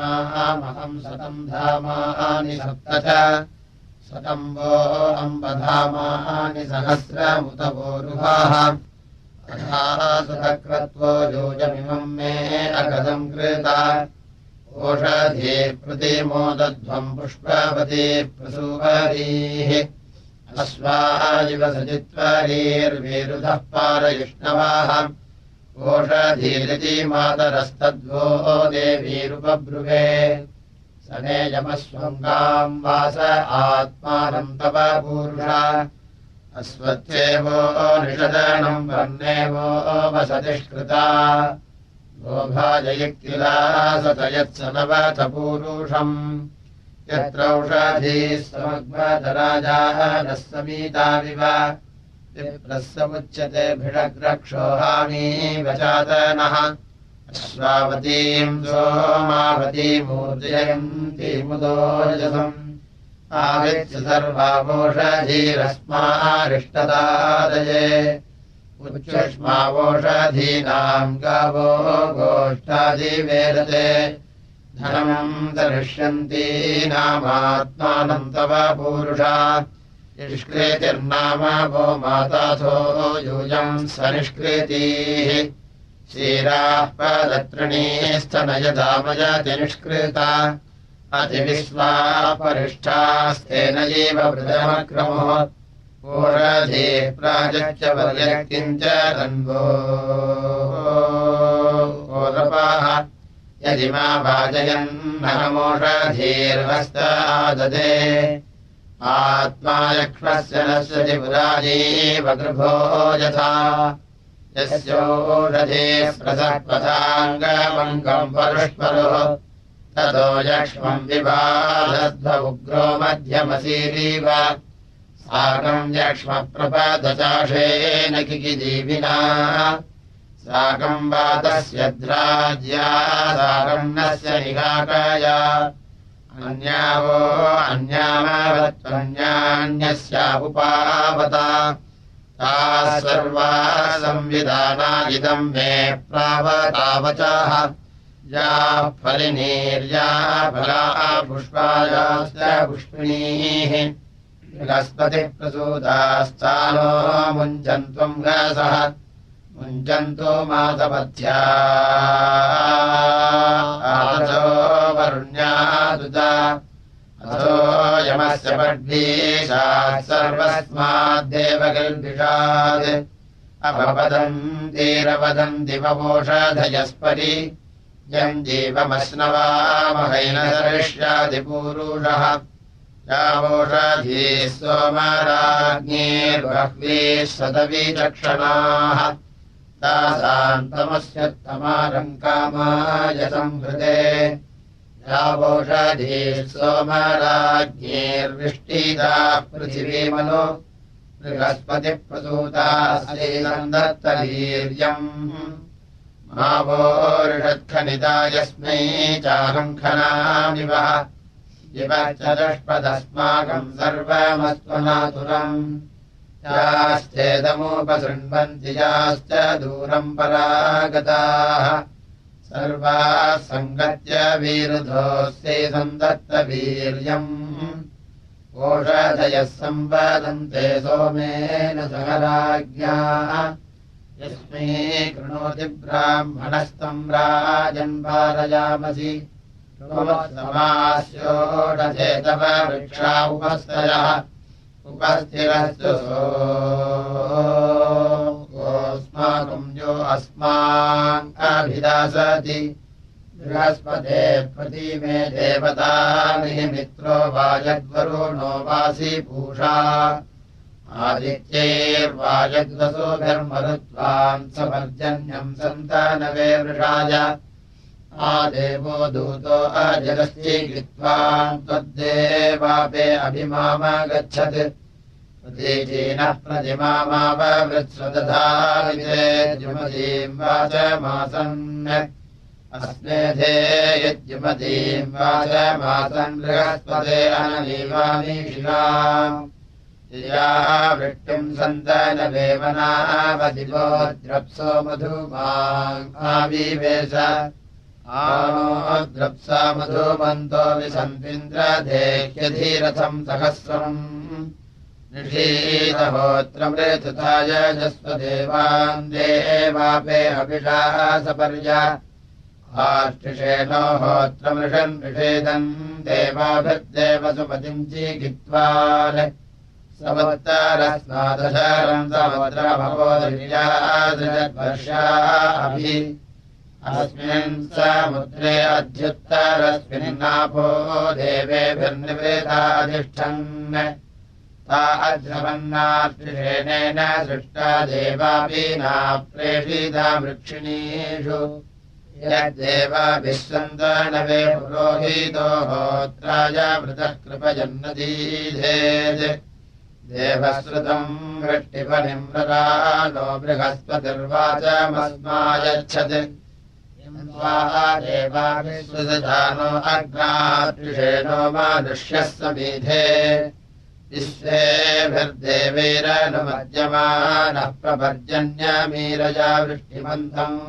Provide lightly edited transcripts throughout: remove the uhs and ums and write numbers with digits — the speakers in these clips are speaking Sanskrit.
धामाहम् शतम् धामानि सप्त च शतम् वो अम्बधामानि सहस्रमुत वोरुहाः सुतक्रत्वो योजमिमम् मे अगदम् कृता ओषधी प्रतिमोदध्वम् पुष्पवती प्रसूवरीः अश्वाजिव सजित्वरीर्विरुधः पारयुष्णवाः ओषधीरिति मातरस्तद्वो देवीरुपब्रुवे सनेयमस्वङ्गाम् वास आत्मानम् तव पूरुषा अस्वच्छेवो निषदनम् वर्णेवो वसतिष्कृता गोभाजयुक्तिलासत यत्सनवथ पूरुषम् यत्रौषधीः समग्मदराजानः समीताविव विप्रस्समुच्यते भिषग्रक्षोहामी वचातनः अश्वावतीम् सोमावतीमूर्जयन्तीमुदोजसम् आवित्य सर्वावोषधीरस्मारिष्टदादये उच्युष्मावोषधीनाम् गावो गोष्ठादिवेदते धनम् दर्शन्तीनामात्मानम् तव पूरुषा निष्कृतिर्नाम वो माताथो यूयम् सनिष्कृतिः क्षीराः पदत्रिणीस्तनयदामयति निष्कृता अतिविश्वापरिष्ठास्तेन एव वृदमक्रमो ओषधी प्राजच्च वर्यक्तिम् च रन्वो ओदपाः यदिमा वाजयन्नहमोषधीर्वस्ताददे आत्मा यक्ष्मस्य नश्यति पुराजीव गर्भो यथा यस्योषधीः प्रसत्पथाङ्गमङ्गम् परुष्परुः ततो यक्ष्मम् विबाधध्व उग्रो मध्यमसीरीव साकम् यक्ष्मप्रपदचाषेण किकिजीविना साकम् वातस्य द्राज्या साकम् नस्य निगाकया अन्यावो अन्यामावत्वन्यान्यस्यापुपावता ताः सर्वा संविधाना इदम् मे प्रावतावचाः या फलिनीर्या फला पुष्पायाश्च पुष्पिणीः बृहस्पतिप्रसूतास्तानो मुञ्चन्त्वम् गासः मुञ्चन्तो मातपथ्या आचो वरुण्यादुता अथो यमस्य पड्वीषात् सर्वस्माद्देवगल्बिषात् अपपदन्तीरवदन्ति ववोषधयस्परि यम् जीवमश्नवामहैनसरिष्यादिपूरुषः यावोषधीः सोमराज्ञीर्बह्वीः शतविचक्षणाः तासान्तमस्योत्तमारम् कामाय संहृते यावोषधीः सोमराज्ञीर्विष्टिताः पृथिवीमनो बृहस्पतिप्रसूतास्यैनन्दत्तवीर्यम् मावोरिषत्खनिता यस्मै चाहम् खनामिव इव च दुष्पदस्माकम् सर्वमस्त्वनातुरम् याश्चेदमुपसृण्वन्ति याश्च दूरम् परागताः सर्वाः सङ्गत्य विरुधोऽस्यै सन्दत्तवीर्यम् ओषधयः संवदन्ते सोमेन सह राज्ञा यस्मै कृणोति ब्राह्मणस्तम् राजन् पारयामसि समास्योषधे तव वृक्षा उपस्थयः उपस्थिरस्तु सोऽस्माकम् यो अस्मान् अभिदासति बृहस्पते प्रतीमे देवतामिहि मित्रो वाजद्वरुणो वासि पूषा आदित्यैर्वाजद्वसोभिर्मरुत्वान् समर्जन्यम् सन्तानवे वृषाय आदेवो दूतो अजगश्चीकृत्वान् त्वद्देवापे अभिमामगच्छत् प्रतीचीनः प्रतिमामापवृत्स्वदधाविजेद्युमतीम् वाचमासन् अस्मेधे यद्युमतीम् वाचमासन् बृहस्पते अनवीवामीशिषाम् या वृष्टिम् सन्तनवेमनावदिवो द्रप्सो मधुमाविवेश आनो द्रप्सा मधुमन्तो विसन्तीन्द्रधेह्यधीरथम् सहस्रम् निषीदहोत्रमृथुताय जस्वदेवान् देवापे अभिषासपर्य आष्टिषेणो होत्रमृषन् निषेदन् देवाभिर्देवसुमतिम् चीकित्वान् समुत्तरस्नादशरम् समुद्रमपोदर्यादृजद्वर्षाभि अस्मिन् समुद्रे अध्युत्तरस्मिन्नापो देवेभिर्निवृताधिष्ठन् ता अध्रवन्नार्षेणेन सृष्टा देवापीना प्रेषिता वृक्षिणीषु यद्देवाभिः सन्तानवे पुरोहितो होत्राय मृतः कृपजन्नदीधेत् देवश्रुतम् वृष्टिफलिम् प्रदानो बृहस्पतिर्वाचमस्मायच्छत् देवाभिः अग्नात्रिषेणो मानुष्यः समीधे विश्वेभिर्देवैरनुमज्यमानः प्रपर्जन्यमीरजा वृष्टिमन्तम्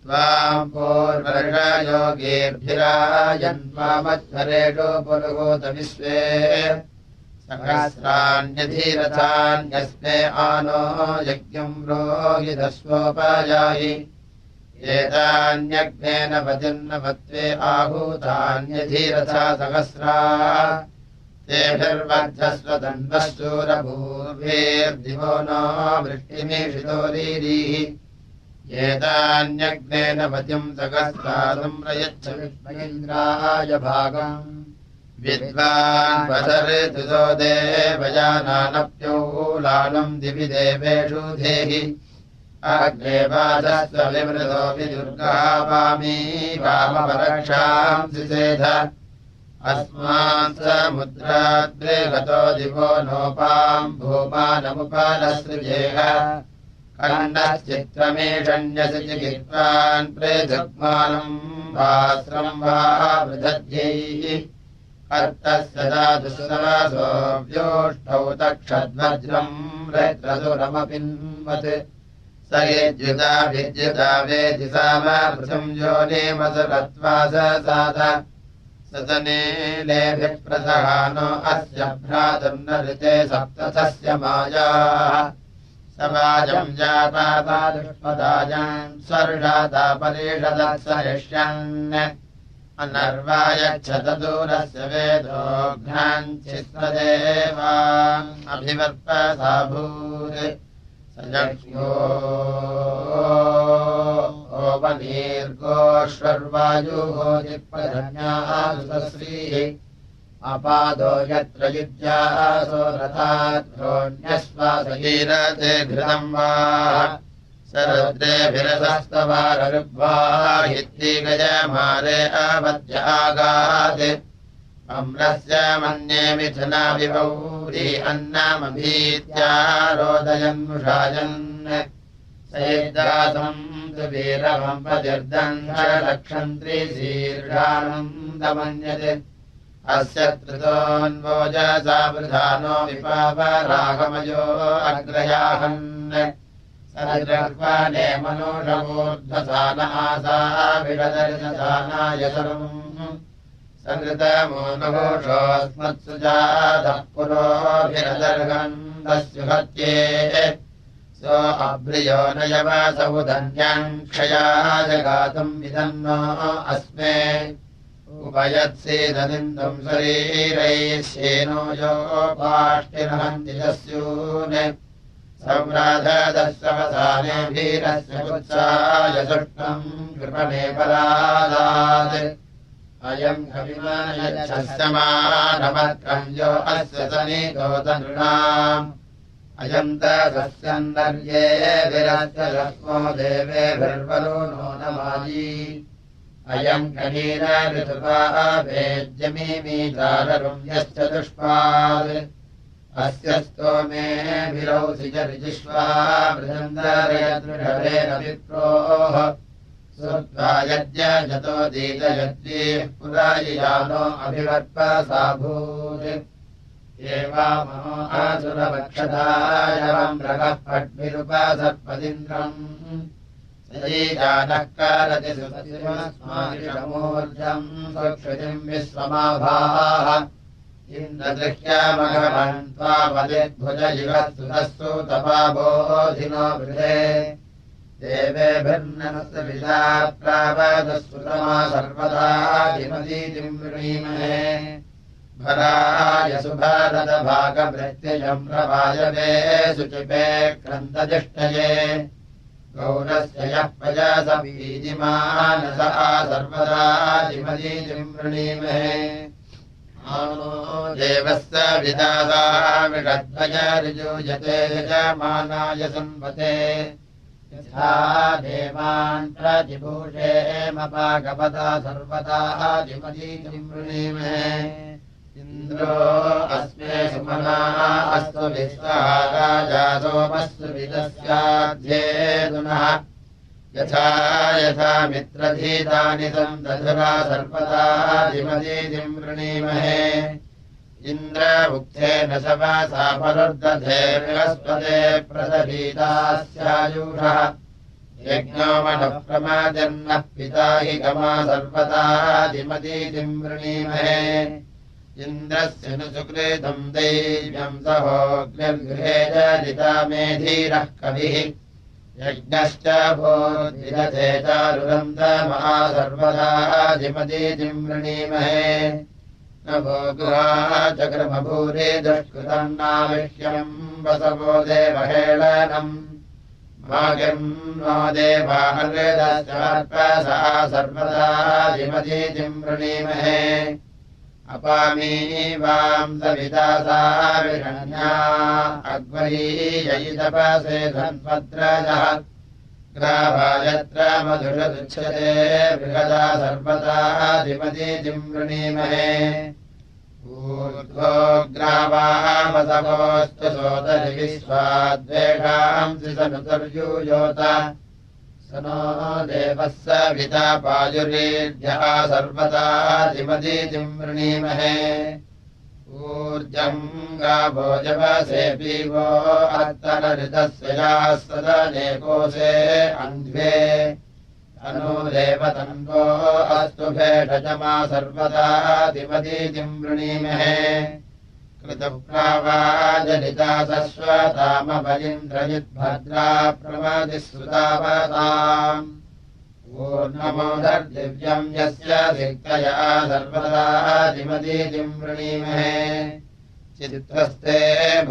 त्वाम् पूर्वर्षयोगीर्भिराजन्वामध्वरेषु पुरुहूत विश्वे सहस्राण्यधीरथान्यस्मे आनो यज्ञम् रोहितस्वोपयाहि एतान्यग्नेन पतिर्नवत्वे आहूतान्यधीरथा सहस्रा तेभिर्वर्धस्व तन्वः शूरभूर्भिर्दिवो नो वृष्टिमीषितोरीरीः एतान्यग्नेन पतिम् सहस्रादम् प्रयच्छ विश्वेन्द्राय भागम् विद्वान् वदर्तुतो देवयानानप्यौलानम् दिवि देवेषु धेहि अग्ने वादस्व विमृतो विदुर्गावामी वामपरक्षाम् सिसेध अस्मान् समुद्राद्रिगतो दिवो नोपाम् भूमानमुपानसृजेह कन्नश्चित्रमीषण्यसि चिकित्वान् पृथग्मानम् वास्रम् वा वृधज्ञैः कर्तः सदा दुःसवासो व्योष्ठौ तक्षद्वज्रम् रैत्रसुरमपिन्वत् स यद्युता विद्युता वेदि सामपृथम् योनिमसरत्वाससाद सतनीलेभिः प्रसहानो अस्य भ्रातुर्नऋते सप्तथस्य मायाः समाजम् जापापादुष्पदायाम् स्वर्षाता परिषदत्सरिष्यन् अनर्वायच्छत दूरस्य वेदोघ्नाञ्चित्तदेवा अभिवर्पसाभूत् सजक्ष्यो ओपनीर्गोष्वर्वायुहोजिप्रधन्यासुश्रीः अपादो यत्र युज्यासो रथाद्रोण्यश्वासहीरते घृतम् वा सरद्रेभिरसस्तवाररुग्वाहित्तिगजमारे अवद्य आगात् अम्रस्य मन्ये मिथुना विभौरी अन्नमभीत्यारोदयन्मुषायन् सैर्दासम् तु वीरमम्पतिर्दङ्क्षलक्षन्त्रिशीर्षानन्दमन्यते अस्य त्रितोऽन्वोजसा वृधानो विपावरागमयो अग्रयाहन् सद्रह्वाने मनोषमूर्ध्वसान आसा विषदर्शसानाय सर्वम् सङ्गतमोनुघोषोऽस्मत्सुजातः पुरोभिरदर्गन्धस्युहत्ये सो अभ्रियो नयवसौधन्याम् क्षया जगातुम् विदन्नो अस्मे उपयत्सीदनिन्दुम् शरीरैः श्येनो योपाष्टिनहन्ति दस्यून् संराधदस्वसाने भीरस्य कुत्साय सुष्णम् कृपणे परादात् अयम् कविमानयच्छमानमत्रम् यो अस्य सनीतोतनृणाम् अयम् तस्यन्दर्ये विरस्य लक्ष्मो देवेभिर्वरुणो नमायी अयम् कनीर ऋतुपा वेद्यमीमीताररुम् यश्च दुष्पात् अस्य स्तोमे विरौसि च ऋजिष्वा बृहन्दरयदृढवेन विप्रोः श्रुत्वा यज्ञतो दीतयद्वीः पुरायियानो अभिवर्पसाभूत् एवामो असुरवक्षदायवम् रगः पट्भिरुपसर्पदिन्द्रम् सजीजानः कारति सुतस्मादिषमूर्जम् सुक्षितिम् विश्वमाभाः इन्द्रदृह्यामघवन् त्वापदिद्भुज इव सुतस्तु तपाबोधिनो वृधे देवेभिर्नमस्तविदा प्रावदस्फुतमा सर्वदा धिमतीतिम् वृणीमहे भराय सुभारतभागभृत्ययम् प्रवायवे शुचिपे क्रन्दजिष्टये गौरस्य यः प्रजासमीतिमानस सर्वदा धिमतीतिम् वृणीमहे आनो देवस्य विदासा विषद्वयऋजूयते यजमानाय संवते यथा देवान् प्रतिभूषेमपागपदा सर्वदा धिमतीतिम् वृणीमहे इन्द्रो अस्मे सुमनाः अस्तु विश्वाराजा सोमस्तु विदस्याध्येदुनः यथा मित्रधीतानि सन्दधुरा सर्वदा धिमतीतिम् वृणीमहे इन्द्रमुक्तेन सवसा परुर्दधे बृहस्पते प्रदभीतास्यायुषः यज्ञो मनः प्रमाजन्नः पिता हि गमा सर्वदा धिमतीतिम् वृणीमहे इन्द्रस्य नु सुकृतम् दैव्यम् सहोऽग्निर्गृहे जरिता मेधीरः कविः यज्ञश्च भोर्विदधे चारुरन्दमः सर्वदा धिमतीतिम् वृणीमहे न भोगुहा चक्रमभूरि दुष्कृतम् नाविष्यम् वसवो देवहेळनम् भागिर्नो देवाहृदश्चार्पसा सर्वदा धिमतीतिम् वृणीमहे अपामी वां सविता सा विषण्या अग्वरीययितपसे धन्वद्रजः ग्रावायत्र मधुरदुच्छते बृहदा सर्वदा धिमतीतिम् वृणीमहे ऊर्ध्वो ग्रावामसवोऽस्तु सोदरि विश्वाद्वेषांसि सनुतर्यूयोत स नो देवः सविता पायुरीर्यः सर्वदा धिमतीतिम् वृणीमहे ऊर्जम् गावो जवसे पीवो अत्तरऋतस्य याः सदनेकोऽसे अन्ध्वे तनो देवतन्वो अस्तु भेषजमा सर्वदा धिमतीतिम् वृणीमहे कृतप्रावाजनिता सश्वतामबलिन्द्रजिद्भद्रा प्रमदिसुतावताम् ऊर्णमोदर्दिव्यम् यस्य दिक्तया सर्वदा धिमतीतिम् वृणीमहे चित्रस्ते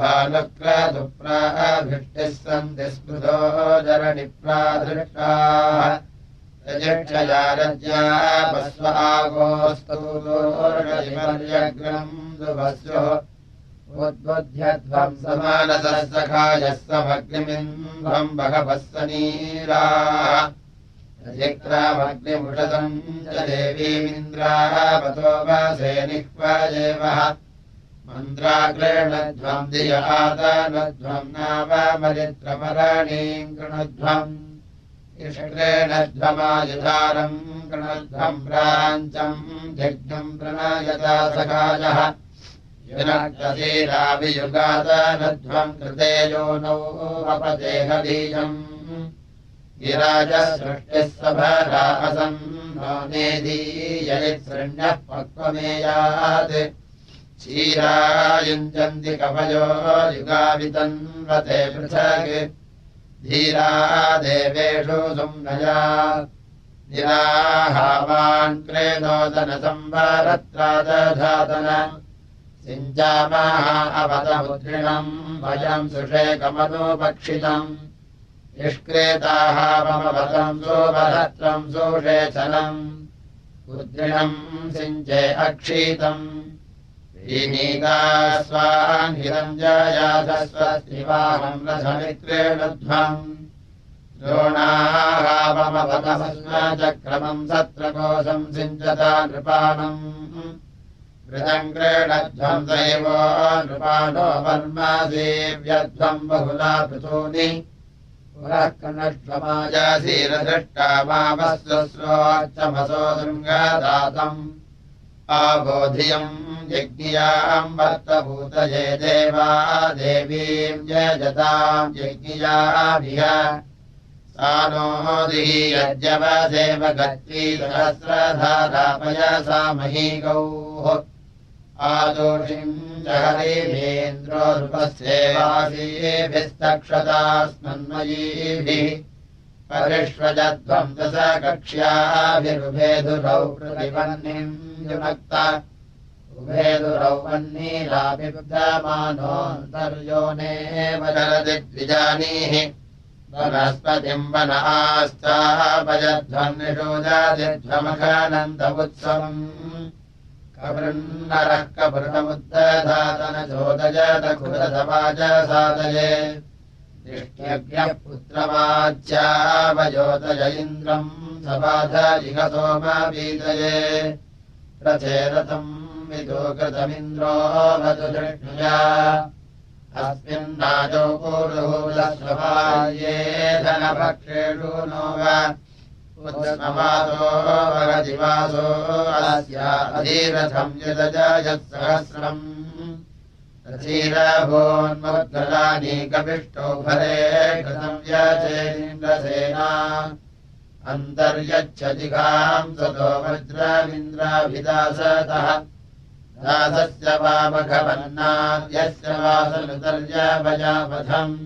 भानुक्रतुप्राभिष्टिः सन्ति स्मृतो जरणिप्राधृष्टाः रजिक्षया रज्या पस्व आगोस्तूर्णिमर्यग्रम् दुभस्युः उद्बुध्यध्वम् समानसः सखायः समग्निमिन्ध्वम् बहवः सनीराः रजिक्रामग्निमुषतम् च देवीमिन्द्रापतो वसे निह्वजेवः मन्द्राग्रेणध्वम् धियातनध्वम् नावमरित्रमरणीम् कृणध्वम् इष्क्रेणध्वमायुधारम् कृणध्वम् प्राञ्चम् जग्नम् प्रणयता सखायः युनक्तधीराभियुगातनध्वम् कृते योनौ अपदेहबीजम् गिराजसृष्टिः सभरासम् नो नेदीययित्सृण्यः पक्वमेयात् क्षीरायुञ्जन्ति कवयो युगावितन्वते पृथक् धीरा देवेषु सुम्नया निराहावान् क्रेदोदनसंवरत्रादधातन सिञ्चामः अवतमुद्रिणम् भयम् सुषेकमनुपक्षितम् निष्क्रेताः ममवतम् सुभरत्रम् सुषेचनम् उद्रिणम् सिञ्चे अक्षीतम् ीनीकास्वान् हिरञ्जयाधस्वस्तिवाहम् रथमित्रेणध्वम् द्रोणाहावमवतमस्मचक्रमम् सत्रकोशम् सिञ्चता नृपाणम् वृतङ्क्रेणध्वम् दैवो नृपाणो वर्मासेव्यध्वम् बहुला पृथूनि पुरः कनध्वमाजासीरदृष्टा मावस्वस्रोच्चमसो दुर्गादातम् आबोधियम् यज्ञियाम् वर्तभूतये देवा देवीम् यजताम् यज्ञियाभिः सानोदिः यज्ञवदेव गत्वी सहस्रधारापयसा महीगौः आदोषिम् जहरिवेन्द्रो नृपस्येवासीभिस्तक्षतास्मन्मयीभिः परिष्वजध्वम् दश कक्ष्याभिरुभेदुरौ प्रतिपन्निम् युनक्ता उभेदुरौ वह्निराभिबुद्धमानोऽन्तर्योनेव चरति द्विजानीः वनस्पतिम् वन आस्तापयध्वन्निषोजादिध्वमखानन्दमुत्सवम् कवृन्नरः कवृतमुत्तधातनचोदजतखुरसवाचसादये दिष्ट्यज्ञः पुत्रवाच्यावयोतय इन्द्रम् सबाधजिह सोमवीतये प्रचेरतम् विदो कृतमिन्द्रो वतु दृष्टुया अस्मिन्नाजो पूर्वभूतस्वभाये धनभक्षेषु नो वा उद्समासो वगदिवासो अस्या अधीरथम् यदजायत्सहस्रम् रथीरभोन्मुद्गलानि कपिष्टो भरे कृतम् यचेन्द्रसेना अन्तर्यच्छजिघाम् सतो वज्रमिन्द्राभिदासतः दासस्य वामघवन्नाद्यस्य वासनुतर्यभजापथम्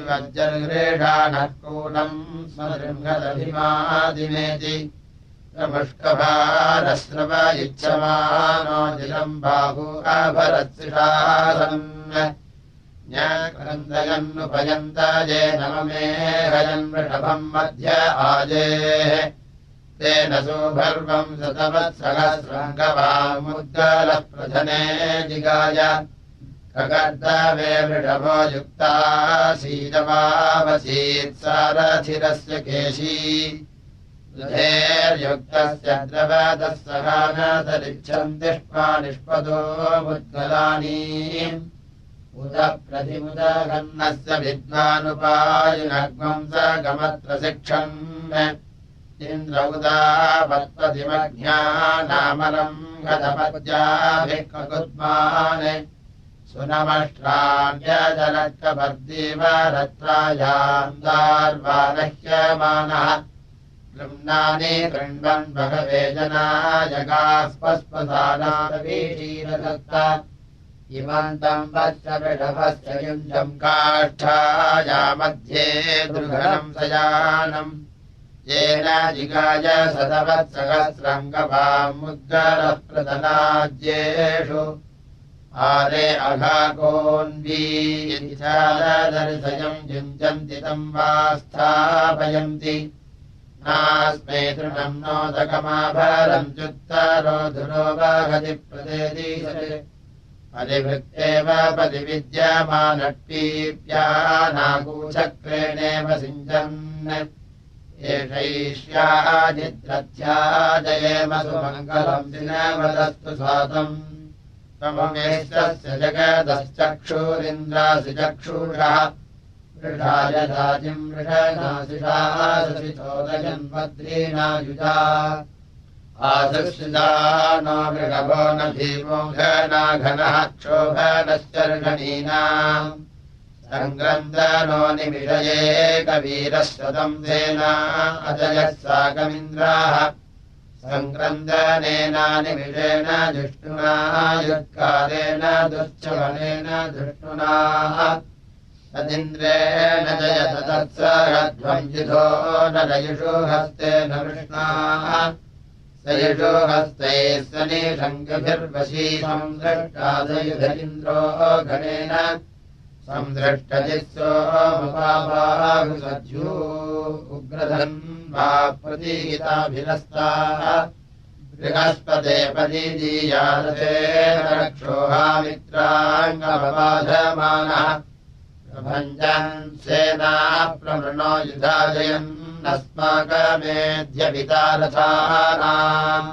वज्रगृषाणः कूलम् स्मृङ्गदभिमादिमेति प्रमुष्कभारस्रव इच्छमानो जिलम् बाहु अभरत्सिषासन् न्यक्रन्दयन्नुपयन्त येन ममे हयन् वृषभम् मध्य आजेः तेन सुभर्वम् शतवत्सहस्रङ्गवामुद्गलः प्रधने जिगाय ककर्दवे वृषभो युक्तासीदवावसीत् सारथिरस्य केशी युक्तस्य द्रवदः सहानतरिच्छम् दिष्मा निष्पदो मुद्गलानि उद प्रतिमुदघन्नस्य विद्वानुपायुनग्मम् स गमत्र शिक्षन् इन्द्र उदापत्पतिमज्ञानामलम् गतपद्याभिः ककुद्मान् सुनमष्ट्राण्यजलत्कपर्दीव रत्रायाम् दार्वानह्यमानः गृह्णानि गृह्णन् भगवे जनायगास्पस्पसानावीशीरदत्त इमन्तम् वत्स वृषभस्य युञ्जम् काष्ठाया मध्ये दुर्घनम् सयानम् येन जिगाय शतवत्सहस्रङ्गवामुद्गरः प्रतनाज्येषु आरे अघाकोन्वीच्छादर्शयम् युञ्जन्ति तम् वा स्थापयन्ति नास्मे तृणम् नोदकमाभरम् च्युत्तरो धुरो वाहति प्रदेदीशते परिवृत्तेव परिविद्यमानट्पीप्यानाकूचक्रेणेव सिञ्चन् एषैष्याजिद्रध्याजयेम सुमङ्गलम् दिनवदस्तु स्वातम् त्वममेष्टस्य जगदश्चक्षुरिन्द्रासि चक्षुषः वृषाय दाजिम् वृषणासिषासिचोदयन्वद्रीणायुजा आसुषिता नो वृषभो न भीमो घना घनः क्षोभनश्चर्षणीनाम् सङ्ग्रन्दनो निमिषये कवीरः शतम् सेना अजयः साकमिन्द्राः सङ्ग्रन्दनेनानिमिषेण जिष्णुना युत्कारेण दुश्चवनेन धृष्णुनाः तदिन्द्रेण जयत तत्सहध्वम् युधो नरयुषो हस्तेन वृष्णाः स युषो हस्तैः सनिषङ्गभिर्वशी संसृष्टादयुध इन्द्रो गणेन संसृष्टजित्सोमुपाबाहुसध्यो उग्रधन्वा प्रतीहिताभिरस्ताः बृहस्पते पदीदीयारथेन रक्षोहामित्राङ्गमबाधमानः प्रभञ्जन् सेना प्रमृणो युधाजयन्नस्माकमेध्यपितारथानाम्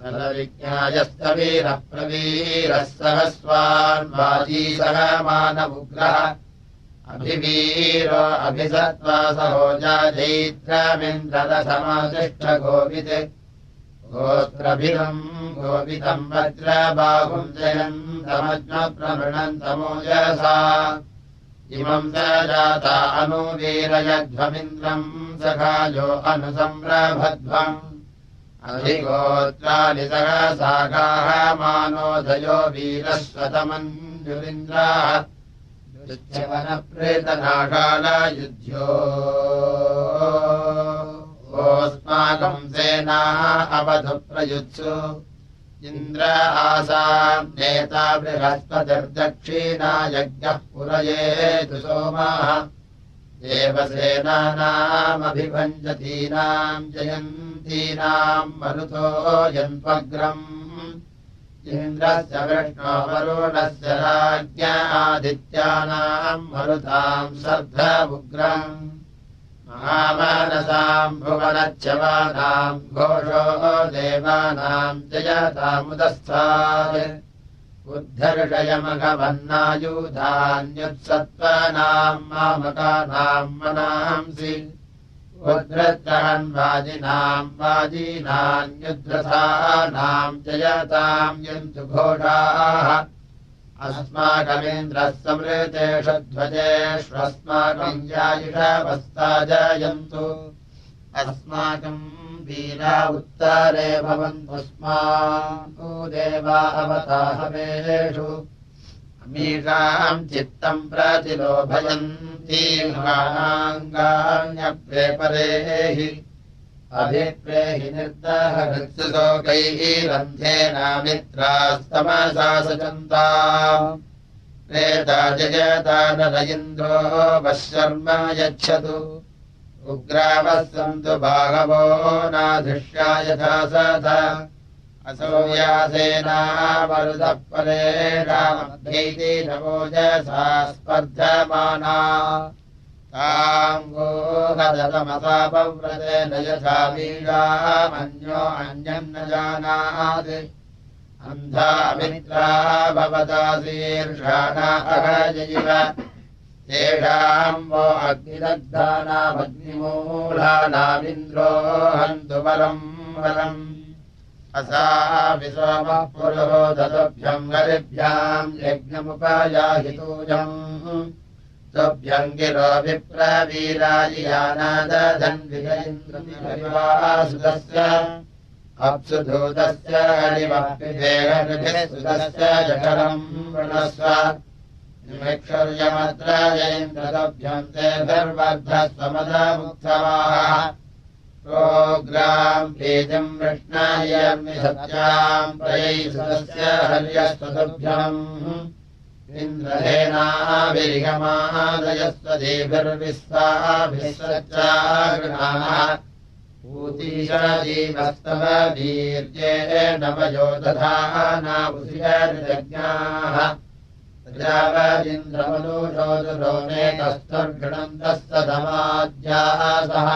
नलविज्ञायस्तवीरः प्रवीरः सहस्वान्वाजी सहमानमुग्रः अभिवीरो अभिसत्त्वा सहोजाजैत्रमिन्द्रदशमातिष्ठगोवित् गोत्रभिदम् गोवितम् वज्रबाहुम् जयन्तमज्ञप्रमृणन्तमोजसा इमम् स जाता अनुवीरयध्वमिन्द्रम् सखायो अनुसम्रभध्वम् अधिगोत्राणि सहसागाः मानोदयो वीरस्वतमञ्जुरिन्द्राः युध्यवनप्रेतनागालयुध्यो ओस्माकम् सेनाः अवधु प्रयुत्सु इन्द्र आसाम् नेता बृहस्पतिर्दक्षिणा यज्ञः पुरयेतु सोमाः देवसेनानामभिभञ्जतीनाम् जयन्तीनाम् मरुतो यन्त्वग्रम् इन्द्रस्य विष्णो वरुणस्य राज्ञ आदित्यानाम् मरुताम् सर्धमुग्रम् महामानसाम् भुवनच्छवानाम् घोषो देवानाम् जयतामुदस्थात् उद्धर्षयमघवन्नायुधान्युत्सत्त्वानाम् मामकानाम् मनांसि उद्धृत्रहन् वाजिनाम् वाजीनान्युद्धृथानाम् जयताम् यन्तु घोषाः अस्माकमिन्द्रः समृतेषु ध्वजेष्वस्माकम् यायुषवस्ताजयन्तु अस्माकम् वीरा उत्तरे भवन्तुस्माकु देवा अवताहवेषु अमीषाम् चित्तम् प्रतिलोभयन्तीर्हाणाङ्गान्यप्रेपरेहि अभिप्रेहि निर्दहृत्सुशोकैः रन्धेनामित्रास्तमसा सचन्ता प्रेता जयता नर इन्द्रो वश्शर्म यच्छतु उग्रावः सन्तु बाहवो नाधिष्या यथा सदा असौ यासेना मरुतः परे रामध्यैति नवोजसा स्पर्धमाना ताङ्गो हदतमसापव्रतेन यथा वीरामन्यो अन्यम् न जानाति अन्धामित्रा भवता शीर्षाणा अहजयिव तेषाम् वो अग्निदग्धानामग्निमूलानामिन्द्रो हन्तु बलम् बलम् असा विसोमः पुरोदतभ्यम् हरिभ्याम् यज्ञमुपयाहितूयम् तुभ्यम् गिरो विप्रवीराजियानादधन्विजयिन्द्रमिवासुतस्य अप्सुधूतस्य हरिमप्पिदेहनिभिः सुतस्य जठरम् वृणस्व निमिक्षर्यमत्र जयिन्द्रतभ्यम् तेभिर्वर्धस्वमदमुत्सवाः प्रोग्राम् बीजम् वृष्णायर्मि सत्याम् प्रयैसुतस्य हर्यस्वतुभ्यम् इन्द्रहेनाभिर्गमादयस्वदेभिर्विश्वाभिः ऊतीशजीवस्तव वीर्येण वयो दधानावुषिजज्ञाः प्रजापतिन्द्रमनुषोदुरोनेकस्तर्घृणन्तस्तधमाद्यासः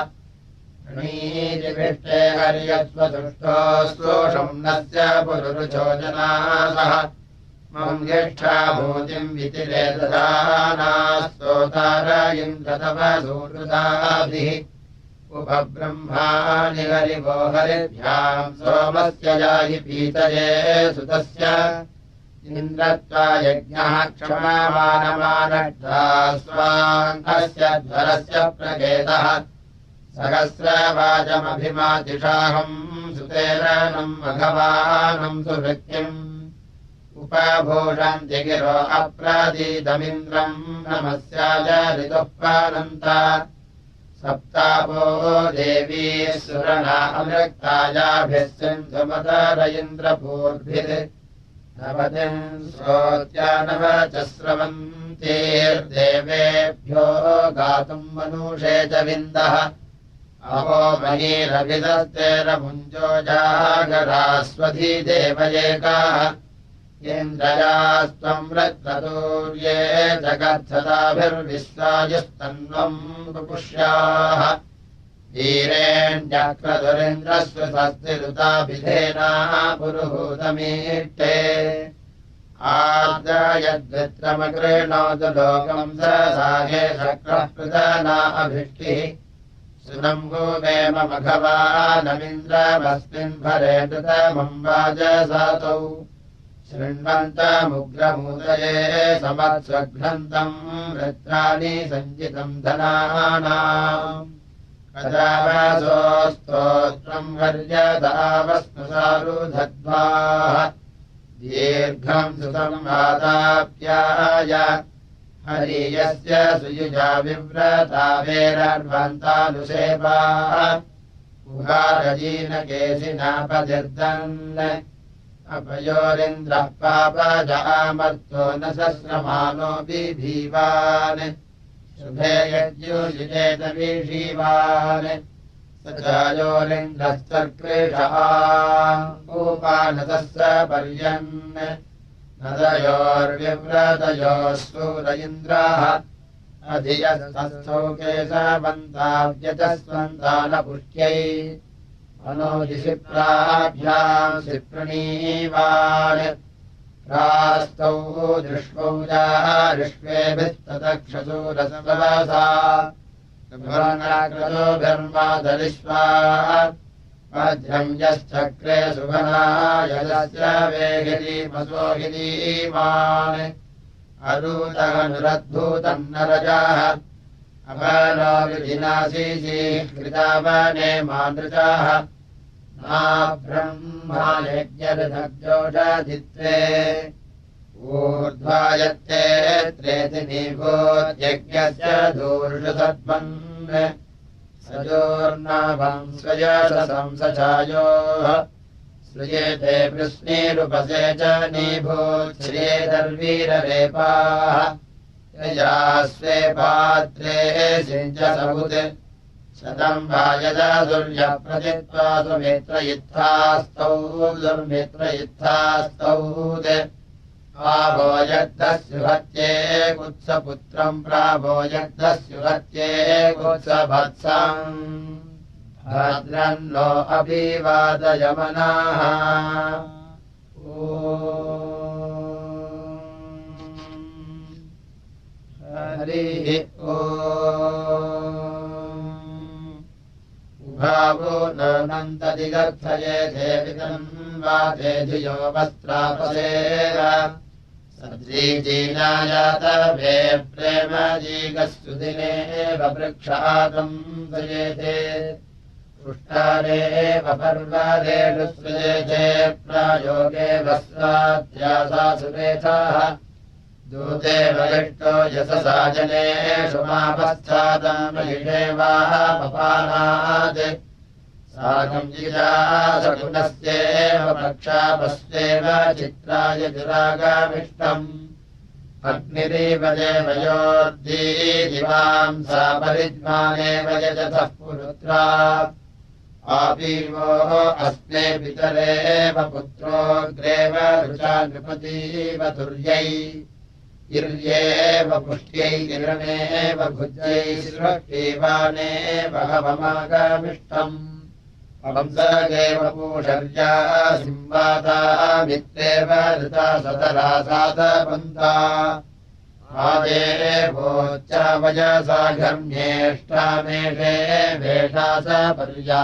णीजिभिष्टे हर्यस्वसुष्ठो स्तोषम् नस्य पुरुरुचोजनासः मम् ज्येष्ठा भूतिम् वितिरे दधानास्तोतार इन्द्रतव सूकृताभिः उपब्रह्माणि हरिवो हरिभ्याम् सोमस्य याहि पीतये सुतस्य इन्द्रत्वा यज्ञः क्षमामानमानड्ढा स्वाङ्गस्य ध्वरस्य प्रकेतः सहस्रवाचमभिमातिषाहम् सुतेरणम् मघवानम् सुभृत्यम् उपभूषन्ति गिरो अप्रदीतमिन्द्रम् नमस्याज ऋतुः पानन्ता सप्तापो देवी सुरणा अमृक्तायाभिः सिन्धुमतर इन्द्रपूर्भिः नवतिम् श्रोत्यानव च स्रवन्तीर्देवेभ्यो गातुम् मनुषे च विन्दः अहो महीरभिदस्तेरमुञ्जो जागरास्वधी देवयेकाः इन्द्रयास्त्वम् रक्ततूर्ये जगत्सदाभिर्विश्वायुस्तन्वम् पुपुष्याः वीरेण्यक्रतुरिन्द्रस्व स्वस्तिरुताभिधेनाः पुरुहूतमीष्टे आर्द्रयद्वित्रमकृणोतु लोकम् ससागे शक्रः पृतना अभिष्टिः सुनम्भो मे मघवानमिन्द्रमस्मिन् भरे कृतमम् वाजसातौ शृण्वन्तमुग्रमूदये समत्स्वघ्नन्तम् वृत्राणि सञ्जितम् धनानाम् कदावसोस्तोत्रम् वर्यदावस्नुसारुधद्वाः दीर्घम् सुसंवादाप्याय हरियस्य सुयुजा विव्रता वेरर्वन्तानुसेवा उहारजीनकेशिनापदिर्दन् अपयोरिन्द्रः पापजामर्तो न सस्रमानो बिभीवान् शुभे यज्ञुजितेत विषीवान् स चायोरिन्द्रस्तर्कृषः उपानतस्य पर्यन् नदयोर्विव्रतयोः सूर इन्द्रः अधियस्तस्थौ केशवन्ताव्यजस्वन्तानपुष्ट्यै मनोदिशि प्राभ्याम् शिप्रणीवान् रास्तौ दृष्वौ जारिष्वेभिस्ततक्षसूरसवसा भर्णाकृतोभिर्मादलिष्वा वज्रम् यश्चक्रे सुभनायस्य वेगिरीमसोगिरीमान् अरूतनुरद्भूतम् नरजाः अपनो विधिनाशीशीकृतावने मानृजाः ब्रह्मा यज्ञर्धग्जोषधित्वे ऊर्ध्वायत्ते त्रेति निभूत्यज्ञस्य दूर्षसद्मन् सजोर्नाभम् स्वयशंसचायोः श्रूयेते वृष्णीरुपसे च निभूच्छ्रियेदर्वीररेपाः यया स्वे पात्रे सिञ्चसमुत् शतम् वायदा दुर्यप्रतित्वा सुमित्रयुत्थास्तौ दुर्मित्रयुत्थास्तौ आवोयग्धस्युहत्ये कुत्सपुत्रम् प्रावोयग्धस्युहत्ये कुत्सभत्सम् भद्रन्नो अभिवादयमनाः हरिः उभावो नन्तदिगर्थये देवितम् वाते धियो वस्त्रापसेव सद्रीजीनायातवे प्रेमजीगस्सुदिनेव वृक्षातम् सयेते पुष्टारेव पर्वरेषु सृजेते प्रायोगे वस्त्रात्यासा सुरेथाः दूते वलिष्टो यशसा जनेषु मापस्थातमहिषेवाः पपानात् साकम् जिजा सकुनस्येव पक्षापस्येव चित्राय दुरागामिष्टम् अग्निरिव देवयोर्दीदिवाम् सा परिज्ञानेव यजतः पुरुत्रा आपीवोः अस्मे पितरेव पुत्रोऽग्रेव ऋचा नृपतीव तुर्यै इर्येव पुष्ट्यै किरणेव भुज्यै सृष्टीवानेव हवमागामिष्टम् वंसगेव पूषर्या सिंवाता मित्रेव ऋता सतरा सातपन्ता आदेवोच्चावयसा घर्म्येष्टामेषे वेषा स पर्या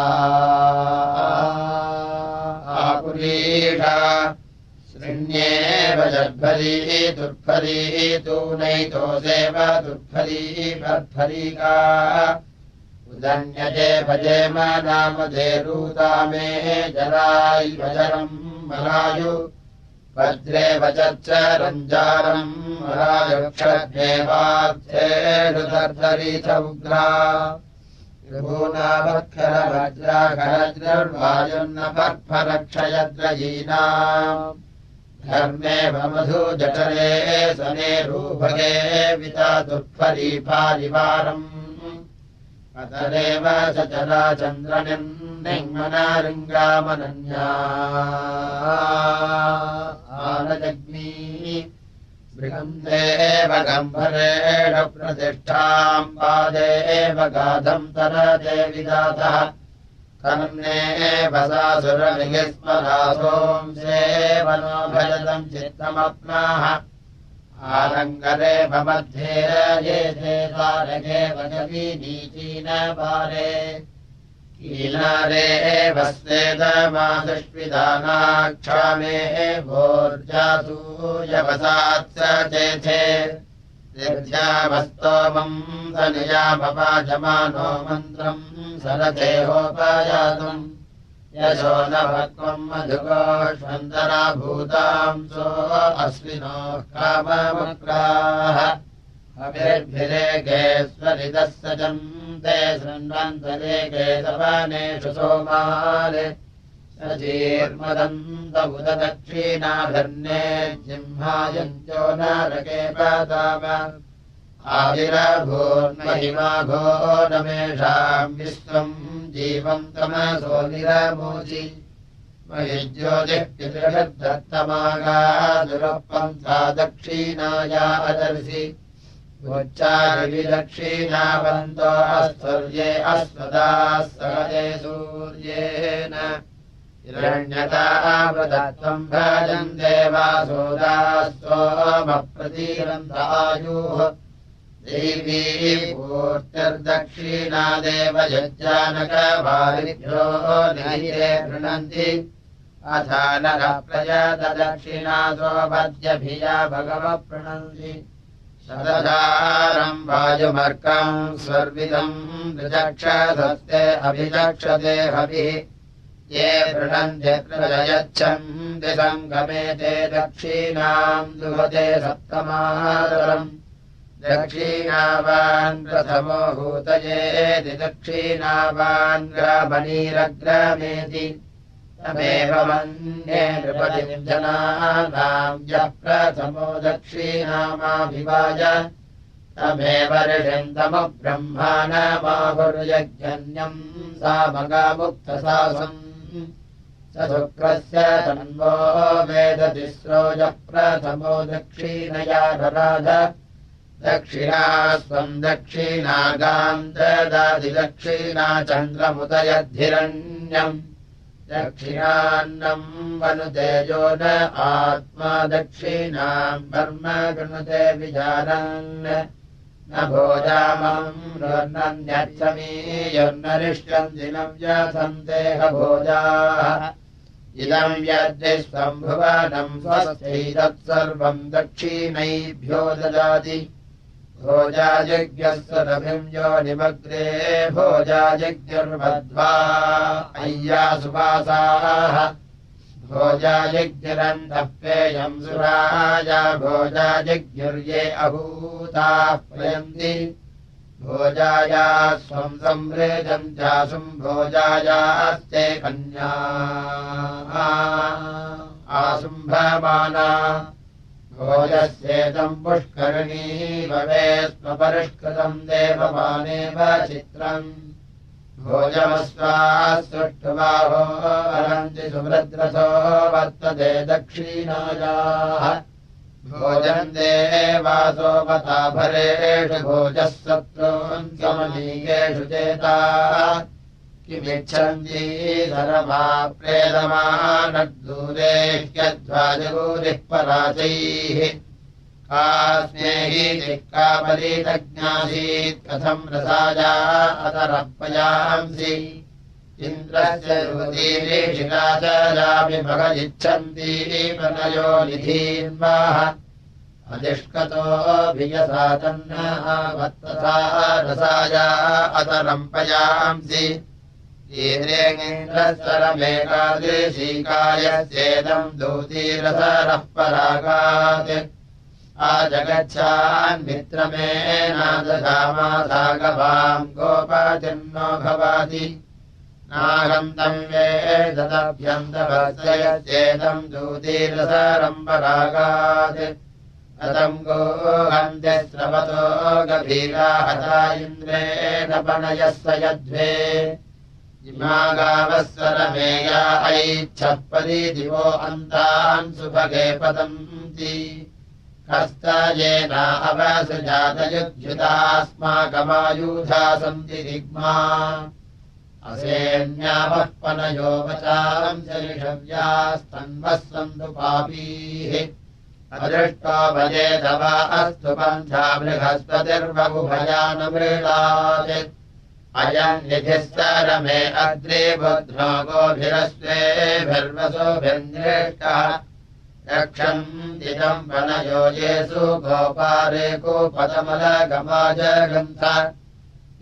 आपुरीषा शृण्येव जर्भरी दुर्भरी तूनैतोसेव दुर्भरी बर्भरीका उदन्यजे भजेम नामधेरूता मे जराय्वजरम् मलायु वज्रे वचच्चरञ्जारम् मलायुक्षद्मेवार्थेषु दर्दरीथ उग्रा ऋभूनावत्खरवज्राखरद्रर्वायुन्न पर्फरक्षयद्रयीनाम् धर्मेव मधुजठरे सनेरूभगे विता दुर्फरीफारिवारम् अतरेव सचरा चन्द्रनिर्निङ्मनारिङ्गामनन्या आनजग्नी बृहन्देव गम्भरेण प्रतिष्ठाम् पादेव गाधम् तरते विदातः कर्णेव सासुरनिस्मरासोंसेव नो भजतम् चित्तमप्नाः आलङ्करेव मध्ये ये तारके वजवी नीचीन पारे ईनारे वस्तेदमादुष्विदानाक्षामे भोर्जासूयवसात्स चेथे दीर्घ्यावस्तोमम् धनियामपाजमानो मन्त्रम् सरथेहोपयातुम् यशो न भक्त्वम् मधुकोष्वन्तरा भूतांसो अश्विनोः काममुक्राः अभिर्भिरेके स्वरितः सजन्ते शृण्वन्तरेके सवनेषु सोमाले सजीर्मदन्त उददक्षिणाभिर्ने जिह्मायन्त्यो नरके पताम आविरभून्महिमाघो नमेषाम् विश्वम् जीवम् तमसो निरमोचि महिज्योतिः पितृषद्धत्तमागादुरपन्था दक्षिणाया अदर्शि उच्चारिविदक्षिणावन्तो अस्वर्ये अस्वदाः सहजे सूर्येण हिरण्यतावदत्त्वम् भजन्ते वासोदास्तोमप्रतीरन्तायुः देवी पूर्तिर्दक्षिणा देवयज्ञानकवारिभ्यो निहिते गृह्णन्ति अथा नरः प्रयतदक्षिणासो वद्यभिया भगवः प्रणन्ति शतधारम् वायुमर्कम् स्वर्विदम् ऋचक्षसस्ते अभिचक्षते हविः ये पृणन्ते प्रयच्छन्ति सङ्गमेते दक्षिणाम् दुहते सप्तमातरम् दक्षिणावान् प्रथमो हूतयेति दक्षिणावान् ग्रामणीरग्रामेति तमेव मन्ये नृपतिम् जनानाम् यः प्रथमो दक्षिणामाभिवाय तमेव ऋषन्तमब्रह्माणमाहुर्यज्ञन्यम् सामगामुक्तसासम् स शुक्रस्य तन्वो वेदतिस्रो यः प्रथमो दक्षिणया दराध दक्षिणा स्वम् दक्षिणागाम् ददाति दक्षिणा चन्द्रमुदयद्धिरण्यम् दक्षिणान्नम् वनुतेजो न आत्मा दक्षिणाम् कर्म गृणुते विजानन् न भोजामम् नन्यर्थमीयन्नरिष्टम् दिनम् यथन्तेह भोजाः इदम् यद्विश्वम् भुवनम् स्वस्यैतत्सर्वम् दक्षिणैभ्यो ददाति भोजायज्ञस्य रभिम् योनिमग्रे भोजायज्ञर्मध्वा अय्या सुवासाः भोजायज्ञरन्तः पेयम् सुराया भोजायज्ञर्ये अभूताः प्रयन्ति भोजाया स्वम् संवृजम् चासुम् भोजायास्ते कन्या आसुम्भमाना भोजस्येतम् पुष्करिणी भवे स्वपरिष्कृतम् देवमानेव चित्रम् भोजमस्वास्तुष्टुबाहो वरन्ति सुभद्रसो वर्तते दक्षिणायाः भोजन्ते वासोपताभरेषु भोजः सत्रोन् समनीकेषु चेताः किमिच्छन्ति धर्मा प्रेदमानद्दूरे ह्यध्वाजगूरिः पराचैः कास्मेहि दिक्कापरीतज्ञासीत् कथम् रसाया अतरः पयांसि इन्द्रस्य युवतीरिषिराचारापि भगजिच्छन्ति मनयो निधीन्वाः अधिष्कतोऽभियसा तन्नः वत्तसा रसाया अतरम् पयांसि ीरेन्द्रस्वरमेकादृशीकायस्येदम् दूतीरसरः परागात् आजगच्छान् मित्रमेनादधामासागवाम् गोपतिर्नो भवाति नाहम् तम् वेदभ्यन्तभर्तयस्येदम् दूतीरसरम् परागात् अतम् गोहन्ते स्रवतो गभीरा हता इन्द्रेण पणयः स यध्वे इमा गावः सरमेया ऐच्छः परिदिवो अन्तान् सुभगे पतन्ति हस्तयेना अवसृजातयुज्युतास्माकमायूधा सन्ति दिग्मा असेन्यावः पनयो वचाम् चरिषव्यास्तन्वः सन्तु पापीः अदृष्टो भजेदव अस्तु पन्था बृहस्पतिर्बहुभया न मृळात् अयम् निधिस्तरमे अग्रे बुध्नो गोभिरस्वेभिर्वसुभिर्निष्टः रक्षम् दिदम् वनयोजेषु गोपारे कूपदमलगमाजगन्थ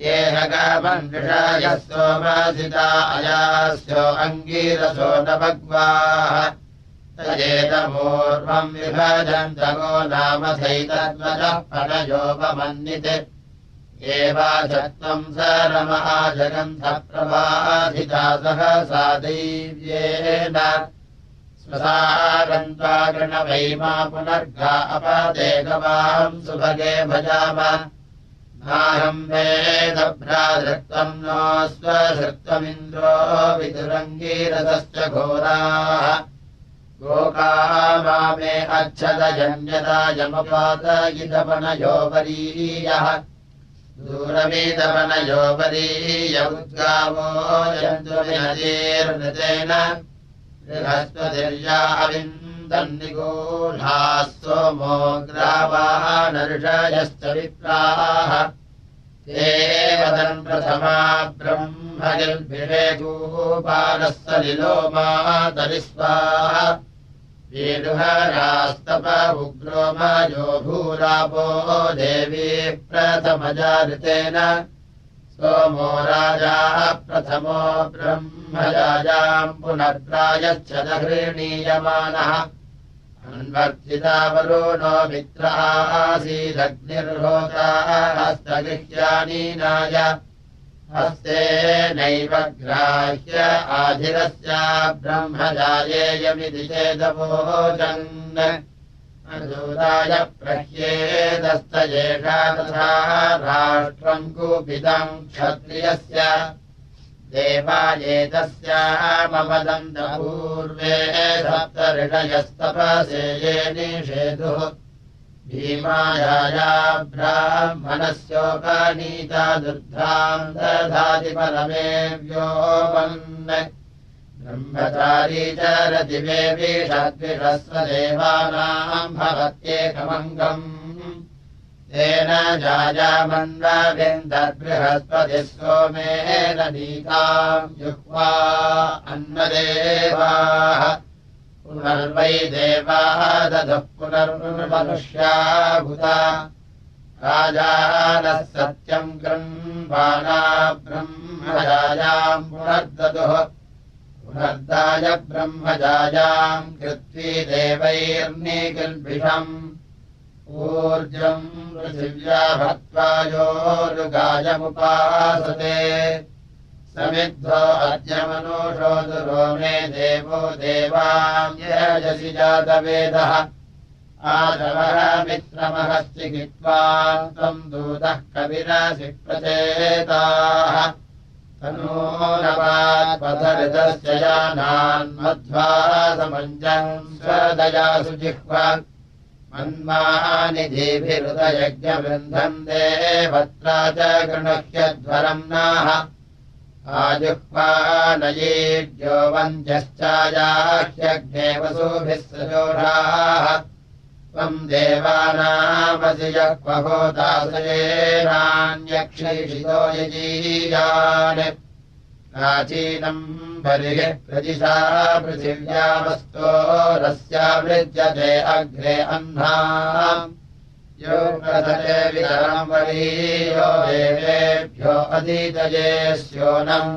ये हगमन्विषायः सोमासिता अयास्यो अङ्गीरसो न भग्वाः तयेदमूर्वम् विभजन्तगो नामथैतद्वजः पनयोपमन्निते एवाचत्वम् सरमहाजगन्धप्रभाधिता सहसा दैव्येन स्वसारन्त्वा गृणवैमा पुनर्घा अपदेगवाम् सुभगे भजाम नाहम् वेदभ्राधृत्वम् नो स्वधृत्वमिन्द्रो विदुरङ्गीरसश्च घोराः गोकामामे अच्छदजन्यता यमपातयिदपनयोपरीयः दूरमीदपनयोपरीय उद्गावो जन्तुविनतीर्नृतेन बृहस्पतिर्या अविन्दन्निगूढाः सोमो ग्रावाः नर्षयश्च विप्राः ते वदन् प्रथमा ब्रह्मगिर्भिषेकूपालः सलिलो मातरिस्वाहा वीडुहरास्तप उग्रो मयो भूरापो देवी प्रथमजाऋतेन सोमो राजा प्रथमो ब्रह्मजायाम् पुनर्प्रायश्च दगृह्णीयमानः अन्वर्तितावरुणो मित्रः आसीदग्निर्होता हस्तगृह्यानीनाय हस्ते नैव ग्राह्य आधिरस्य ब्रह्मजायेयमिति चेदवोचन् अदूराय प्रह्येदस्तयेषा तथा राष्ट्रम् कूपितम् क्षत्रियस्य देवायेतस्यामवदन्तपूर्वे सप्तऋषयस्तपसे ये निषेधुः भीमायाया ब्राह्मणस्योपनीता दुर्धाम् दधाति परमेव्योमन् ब्रह्मचारी चरति वेविषद्विषस्वदेवानाम् भवत्येकमङ्गम् तेन जायामन्वविन्दर्बृहस्पतिः सोमेन नीताम् जुह्वा अन्नदेवाः पुनर्वै देवाः दधः पुनर्मनुष्या भूता राजानः सत्यम् गृह्वाना ब्रह्मजायाम् पुनर्ददुः पुनर्दाय ब्रह्मजायाम् कृत्वी देवैर्निकिल्बिषम् ऊर्जम् पृथिव्या भक्त्वा योरुगायमुपासते समिद्धो अद्य मनुषो दुरो मे देवो देवाम् यजसि जातवेदः आदवः मित्रमहश्चिकित्वा त्वम् दूतः कविरसि प्रचेताः तनो नवात्पथऋतस्य यानान्मध्वा समञ्जम् स्वदयासु जिह्वा मन्मानिधिभिरुदयज्ञवृन्धम् देवत्रा च गृणह्यध्वरम् नाः आजुह्वानयेड्यो वन्द्यश्चायाह्यग्ने वसुभिः सजोषाः त्वम् देवानामसि यः क्वहोदासयेनान्यक्षैषितो यजीयान् प्राचीनम् बलिः प्रदिशा पृथिव्यामस्तोरस्यावृज्यते अग्रे अह्नाम् यो प्रथते वितरम् वरीयो देवेभ्यो अधीतये स्योनम्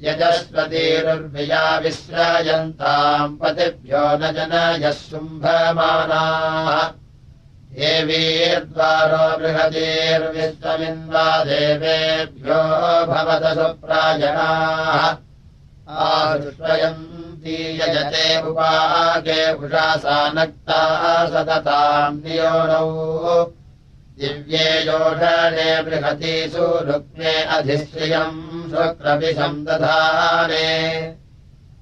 यजस्वतीरुर्विया विश्रायन्ताम् पतिभ्यो न जनयः शुम्भमानाः देवीर्द्वारो बृहतीर्विश्वमिन्वा देवेभ्यो भवत सुप्रायणाः आश्रयन्ती यजते उपाके उषासा नक्ता सतताम् नियोनौ दिव्ये योषणे बृहतीषु रुक्मे अधिश्रियम् शुक्रविषम् दधाने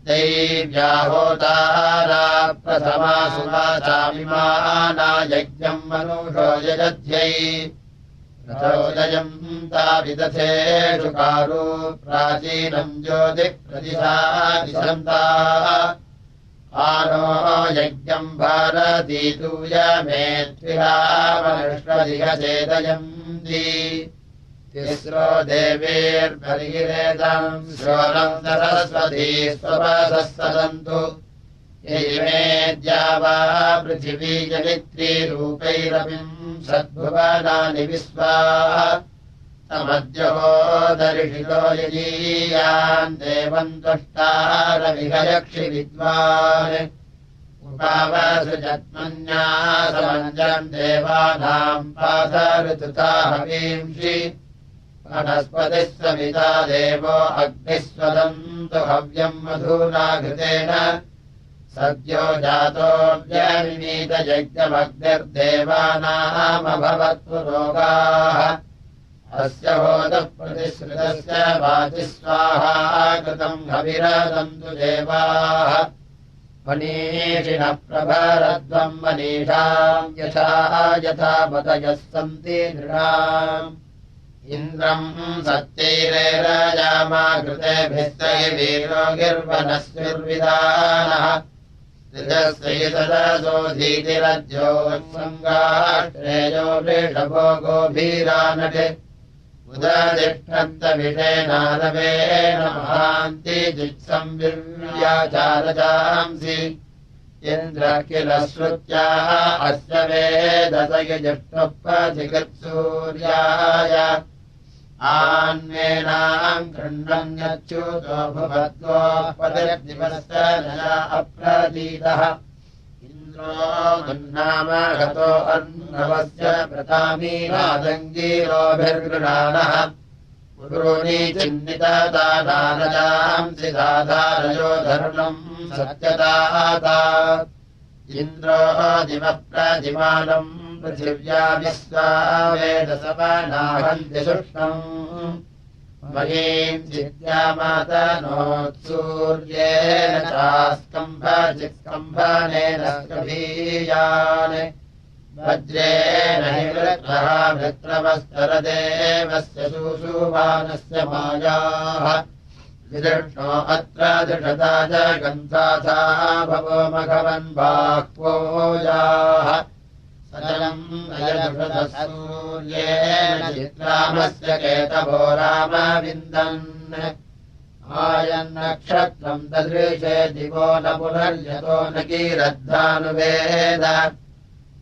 दैव्या होतारा प्रथमा सुवाचामिमाना यज्ञम् मनुषो यजध्यै रथोदयम् ताविदथेषु कारू प्राचीनम् ज्योतिप्रदिशा दिशन्ता आनो यज्ञम् भारती दूयमेत्विरामनुष्वधिगचेदयन्ति तिस्रो देवीर्बर्हिरेदम् श्रोणम् सरस्वती स्वपसस्तदन्तु यैमेद्या वा पृथिवी जनित्रीरूपैरपिम् सद्भुवनानि विश्वाः तमद्योदर्शितो यजीयान् देवम् त्वष्टारविहयक्षि विद्वान् उपावसृजत्मन्यासमञ्जम् देवानाम् पादऋतुता हवींषि वनस्पतिः सविता देवो अग्निस्वदन्तु हव्यम् मधुना घृतेन सद्यो जातोऽव्यनिमीतयज्ञमग्निर्देवानामभवत्पुरोगाः अस्य होतः प्रतिश्रुतस्य वाचि स्वाहा कृतम् हविरदन्तु देवाः मनीषिणः प्रभरध्वम् मनीषाम् यथा पतयः सन्ति नृणाम् इन्द्रम् सत्यैरेरजामा कृतेभिस्तैवीरोगिर्वनस्विर्विदानः सदसोऽधीतिरज्योत्सङ्गाश्रेयो वृषभो गोभीरानटे उदतिष्ठन्तविषेनादवेन महान्ति जित्संविर्याचारजांसि इन्द्र किल श्रुत्याः अस्य वेदस यजुष्टोपधिकृत्सूर्याय आन्वेनाम् गृह्णन्यच्युतो भुवद्गोपतिर्दिवस्य नया अप्रतीतः इन्द्रो दुन्नाम गतो अर्णवस्य प्रतामीनादङ्गीरोभिर्गृणानः पुरूणि चिन्नितदानारजांसि दाधारयो धर्मम् सत्यदाता इन्द्रो दिवः प्रतिमानम् पृथिव्या विश्वा वेदसवनाहन्ति शुष्णम् महीम् चिद्यामातनोत्सूर्येण चास्कम्भचित्कम्भनेन स्कभीयान् वज्रेण हि वृत्रः वृत्रमस्तरदेवस्य सुषुवानस्य मायाः विदृष्णो अत्र दृढता च गन्धाथा भवो मघवन्बाह्वोजाः सजलम् अयदृषतः सूर्येण चित्रामस्य केतवो रामविन्दन् आयन्नक्षत्रम् ददृशे दिवो न पुनर्यतो न कीरद्धानुवेद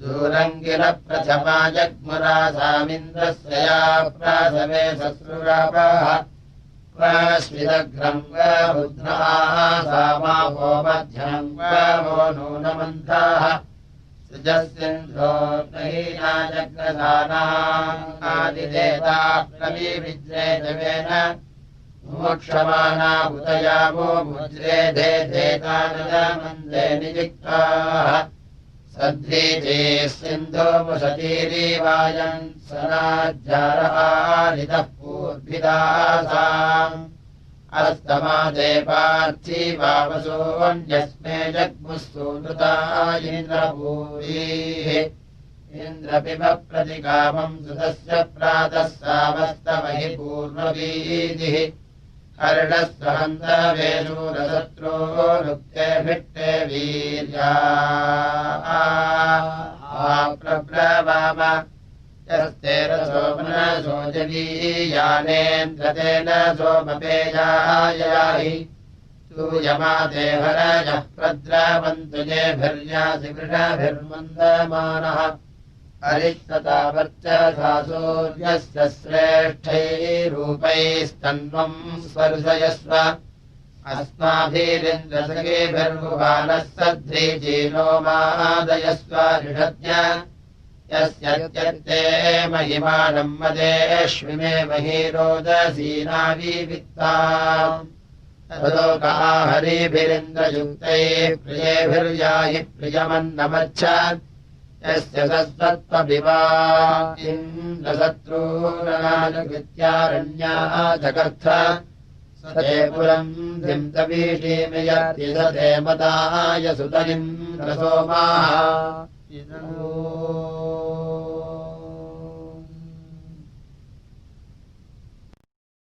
दूरम् किल प्रथमा जग्मुरासामिन्द्रस्य या प्रासवे सस्रुरापः स्मिदघ्रम् वुद्राः सामावो मध्यम् वो नूनमन्थाः सृजस्यन्द्रो नहीना जग्रसानादिदेता प्रविविज्रेतवेन मोक्षमाना उदयावो मुज्रेधे धेतानदमन्दे निजिक्ताः सद्धीतिः सिन्धो मुसतीरीवायम् सनाज्जारहारितः पूर्भिदासाम् अस्तमादे पार्थिवावसोऽन्यस्मे जग्मुःसूनृता इन्द्रभूरिः इन्द्रपिबप्रतिकामम् सुतस्य प्रातः सावस्तमहि पूर्ववीदिः हर्षस्वहन्तवे शूरशत्रो नुक्ते भिट्टे वीर्या प्रब्रवाम यस्ते रसोमनसो जवीयानेन्द्रतेन सोमपेयायाहि सूयमाते हरजः प्रद्रावन्तु जेभिर्यासि वृषभिर्मन्दमानः अरिष्टतावर्चसा सूर्यस्य श्रेष्ठैरूपैस्तन्वम् स्पर्शयस्व अस्माभिरिन्द्रसखेभिर्भुवानः सध्रीजीनो मादयस्व ऋषज्ञ यस्यत्यर्थे महिमानम् मदेष्विमे महीरोदसीनाविवित्ताम् तदोका हरिभिरिन्द्रयुक्तैः प्रियेभिर्याहि प्रियमन्नमच्छ यस्य सत्त्वविवा इन्द्रशत्रूनानुकृत्यारण्याः जगर्थ स ते पुरम् दिम्तवीषीमयति स ते मदाय सुतनिम् रसोमाः